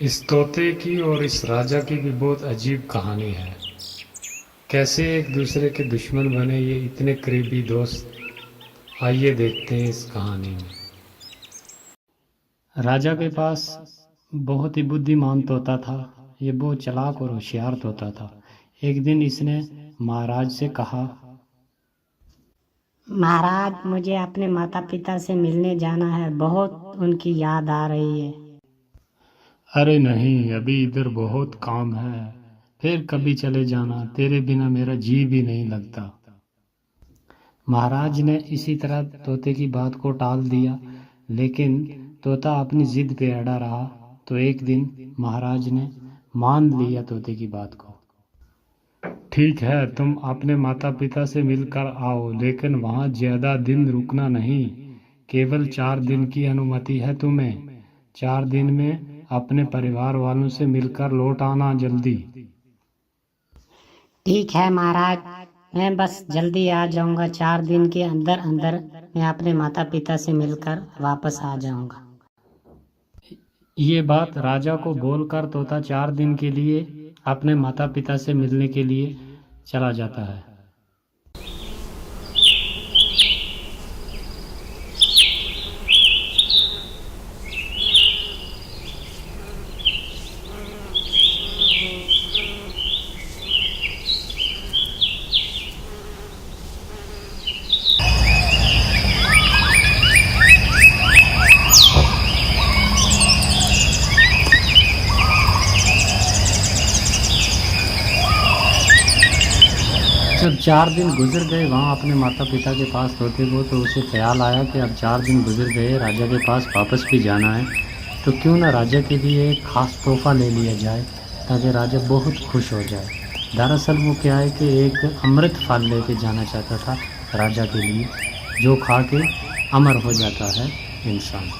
इस तोते की और इस राजा की भी बहुत अजीब कहानी है। कैसे एक दूसरे के दुश्मन बने ये इतने करीबी दोस्त। आइए देखते हैं इस कहानी में। राजा के पास बहुत ही बुद्धिमान तोता था। ये बहुत चालाक और होशियार तोता था। एक दिन इसने महाराज से कहा, महाराज, मुझे अपने माता पिता से मिलने जाना है। बहुत उनकी याद आ रही है। अरे नहीं, अभी इधर बहुत काम है, फिर कभी चले जाना, तेरे बिना मेरा जी भी नहीं लगता। महाराज ने इसी तरह तोते की बात को टाल दिया, लेकिन तोता अपनी जिद पे अड़ा रहा। तो एक दिन महाराज ने मान लिया तोते की बात को। ठीक है, तुम अपने माता पिता से मिलकर आओ, लेकिन वहाँ ज्यादा दिन रुकना नहीं। केवल 4 दिन की अनुमति है तुम्हें। 4 दिन में अपने परिवार वालों से मिलकर लौट आना जल्दी। ठीक है महाराज, मैं बस जल्दी आ जाऊंगा। 4 दिन के अंदर अंदर मैं अपने माता पिता से मिलकर वापस आ जाऊंगा। ये बात राजा को बोलकर तोता 4 दिन के लिए अपने माता पिता से मिलने के लिए चला जाता है। जब 4 दिन गुजर गए वहाँ अपने माता पिता के पास तोते को, तो उसे ख्याल आया कि अब 4 दिन गुजर गए, राजा के पास वापस भी जाना है, तो क्यों ना राजा के लिए एक ख़ास तोहफा ले लिया जाए ताकि राजा बहुत खुश हो जाए। दरअसल वो क्या है कि एक अमृत फल लेके जाना चाहता था राजा के लिए, जो खा के अमर हो जाता है इंसान।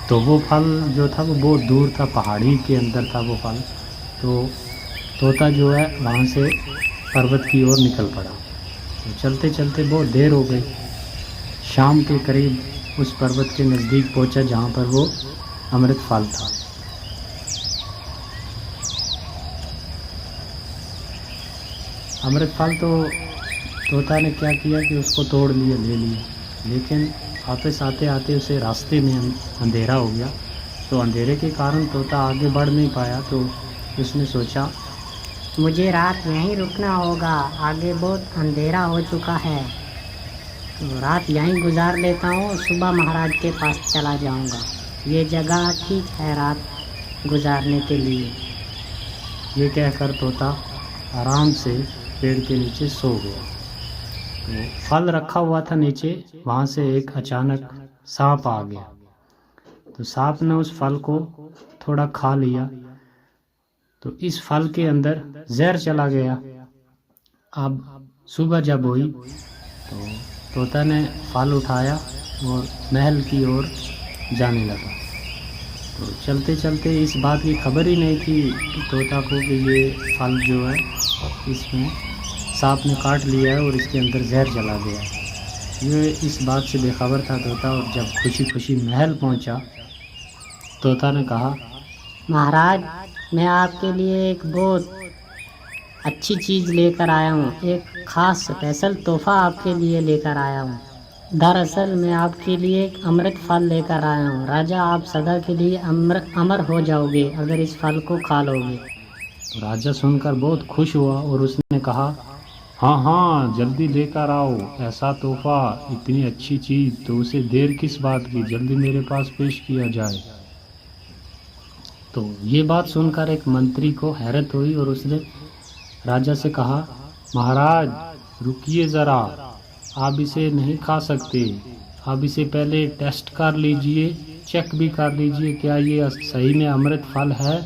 तो वो फल जो था वो बहुत दूर था, पहाड़ी के अंदर था वो फल। तो तोता जो है वहाँ से पर्वत की ओर निकल पड़ा। तो चलते चलते बहुत देर हो गई। शाम के करीब उस पर्वत के नज़दीक पहुंचा जहाँ पर वो अमृत फल था। अमृत फल तो तोता ने क्या किया कि उसको तोड़ लिया, ले लिया, लेकिन वापस आते आते उसे रास्ते में अंधेरा हो गया। तो अंधेरे के कारण तोता आगे बढ़ नहीं पाया। तो उसने सोचा, मुझे रात यहीं रुकना होगा, आगे बहुत अंधेरा हो चुका है। तो रात यहीं गुजार लेता हूँ, सुबह महाराज के पास चला जाऊंगा। ये जगह ठीक है रात गुजारने के लिए। ये कहकर तोता आराम से पेड़ के नीचे सो गया। तो फल रखा हुआ था नीचे, वहाँ से एक अचानक सांप आ गया। तो सांप ने उस फल को थोड़ा खा लिया। तो इस फल के अंदर जहर चला गया। अब सुबह जब हुई तो तोता ने फल उठाया और महल की ओर जाने लगा। तो चलते चलते इस बात की खबर ही नहीं थी कि तोता को कि ये फल जो है इसमें सांप ने काट लिया है और इसके अंदर जहर चला गया। ये इस बात से बेखबर था तोता। और जब खुशी खुशी महल पहुंचा, तोता ने कहा, महाराज, मैं आपके लिए एक बहुत अच्छी चीज़ लेकर आया हूँ। एक ख़ास स्पेशल तोहफा आपके लिए लेकर आया हूँ। दरअसल मैं आपके लिए एक अमृत फल लेकर आया हूँ। राजा, आप सदा के लिए अमर हो जाओगे अगर इस फल को खा लोगे। तो राजा सुनकर बहुत खुश हुआ और उसने कहा, हाँ हाँ, जल्दी लेकर आओ ऐसा तोहफा, इतनी अच्छी चीज़, तो उसे देर किस बात की, जल्दी मेरे पास पेश किया जाए। तो ये बात सुनकर एक मंत्री को हैरत हुई और उसने राजा से कहा, महाराज रुकिए ज़रा, आप इसे नहीं खा सकते। आप इसे पहले टेस्ट कर लीजिए, चेक भी कर लीजिए क्या ये सही में अमृत फल है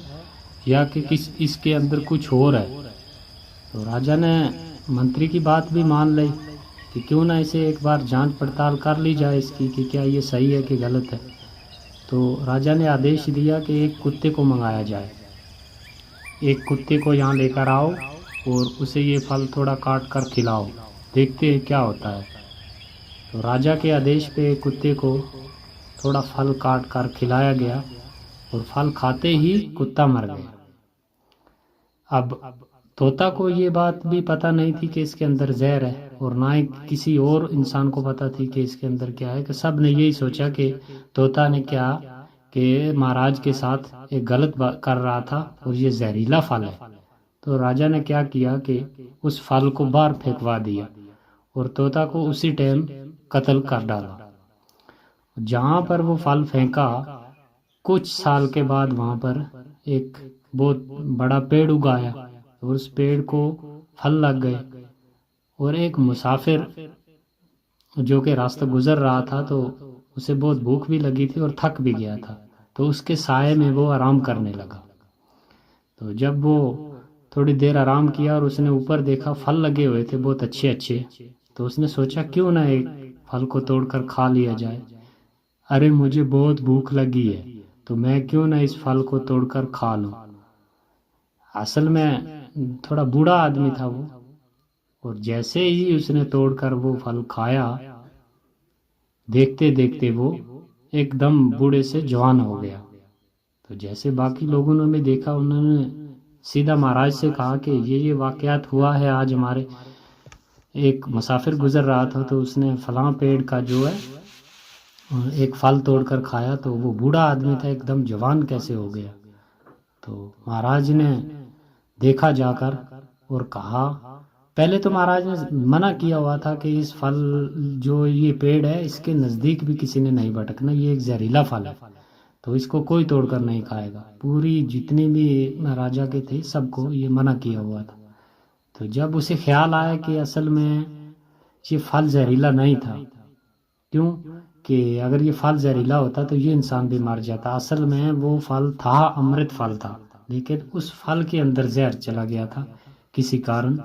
या कि किस इसके अंदर कुछ और है। तो राजा ने मंत्री की बात भी मान ली कि क्यों ना इसे एक बार जांच पड़ताल कर ली जाए इसकी कि क्या ये सही है कि गलत है। तो राजा ने आदेश दिया कि एक कुत्ते को मंगाया जाए। एक कुत्ते को यहाँ लेकर आओ और उसे ये फल थोड़ा काट कर खिलाओ, देखते हैं क्या होता है। तो राजा के आदेश पे एक कुत्ते को थोड़ा फल काट कर खिलाया गया और फल खाते ही कुत्ता मर गया। अब तोता को ये बात भी पता नहीं थी कि इसके अंदर जहर है, और ना ही किसी और इंसान को पता थी कि इसके अंदर क्या है। कि सब ने यही सोचा कि तोता ने क्या कि महाराज के साथ एक गलत कर रहा था और ये जहरीला फल है। तो राजा ने क्या किया कि उस फल को बाहर फेंकवा दिया और तोता को उसी टाइम कत्ल कर डाला। जहाँ पर वो फल फेंका, कुछ साल के बाद वहाँ पर एक बहुत बड़ा पेड़ उगाया और उस पेड़ को फल लग गए। और एक मुसाफिर जो कि रास्ता गुजर रहा था, तो उसे बहुत भूख भी लगी थी और थक भी गया था, तो उसके साये में वो आराम करने लगा। तो जब वो थोड़ी देर आराम किया और उसने ऊपर देखा, फल लगे हुए थे बहुत अच्छे अच्छे, तो उसने सोचा क्यों ना एक फल को तोड़कर खा लिया जाए। अरे मुझे बहुत भूख लगी है, तो मैं क्यों ना इस फल को तोड़कर खा लूं। असल में थोड़ा बूढ़ा आदमी था वो, और जैसे ही उसने तोड़कर वो फल खाया, देखते देखते वो एकदम बूढ़े से जवान हो गया। तो जैसे बाकी लोगों ने भी देखा, उन्होंने सीधा महाराज से कहा कि ये वाकयात हुआ है आज हमारे। एक मुसाफिर गुजर रहा था, तो उसने फलां पेड़ का जो है एक फल तोड़कर खाया, तो वो बूढ़ा आदमी था एकदम जवान कैसे हो गया। तो महाराज ने देखा जाकर और कहा, पहले तो महाराज ने मना किया हुआ था कि इस फल जो ये पेड़ है इसके नज़दीक भी किसी ने नहीं भटकना, ये एक जहरीला फल है, तो इसको कोई तोड़कर नहीं खाएगा। पूरी जितने भी राजा के थे सबको ये मना किया हुआ था। तो जब उसे ख्याल आया कि असल में ये फल जहरीला नहीं था, क्यों कि अगर ये फल जहरीला होता तो ये इंसान भी मर जाता। असल में वो फल था अमृत फल था, लेकिन उस फल के अंदर जहर चला गया था किसी कारण,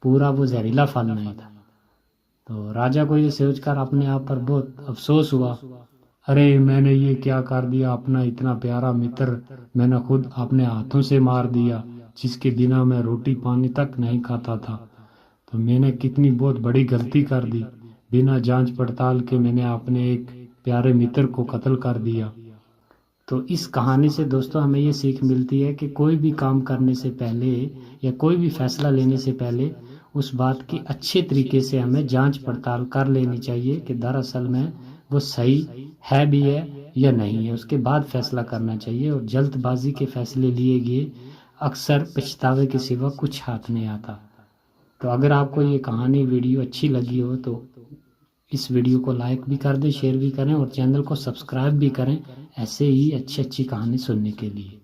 पूरा वो जहरीला फल नहीं था। तो राजा को ये सोचकर अपने आप पर बहुत अफसोस हुआ। अरे मैंने ये क्या कर दिया, अपना इतना प्यारा मित्र मैंने खुद अपने हाथों से मार दिया, जिसके बिना मैं रोटी पानी तक नहीं खाता था। तो मैंने कितनी बहुत बड़ी गलती कर दी, बिना जांच पड़ताल के मैंने अपने एक प्यारे मित्र को कत्ल कर दिया। तो इस कहानी से दोस्तों हमें ये सीख मिलती है कि कोई भी काम करने से पहले या कोई भी फैसला लेने से पहले उस बात की अच्छे तरीके से हमें जांच पड़ताल कर लेनी चाहिए कि दरअसल में वो सही है भी है या नहीं है, उसके बाद फैसला करना चाहिए। और जल्दबाजी के फैसले लिए गए अक्सर पछतावे के सिवा कुछ हाथ नहीं आता। तो अगर आपको ये कहानी वीडियो अच्छी लगी हो तो इस वीडियो को लाइक भी कर दें, शेयर भी करें और चैनल को सब्सक्राइब भी करें ऐसे ही अच्छी अच्छी कहानी सुनने के लिए।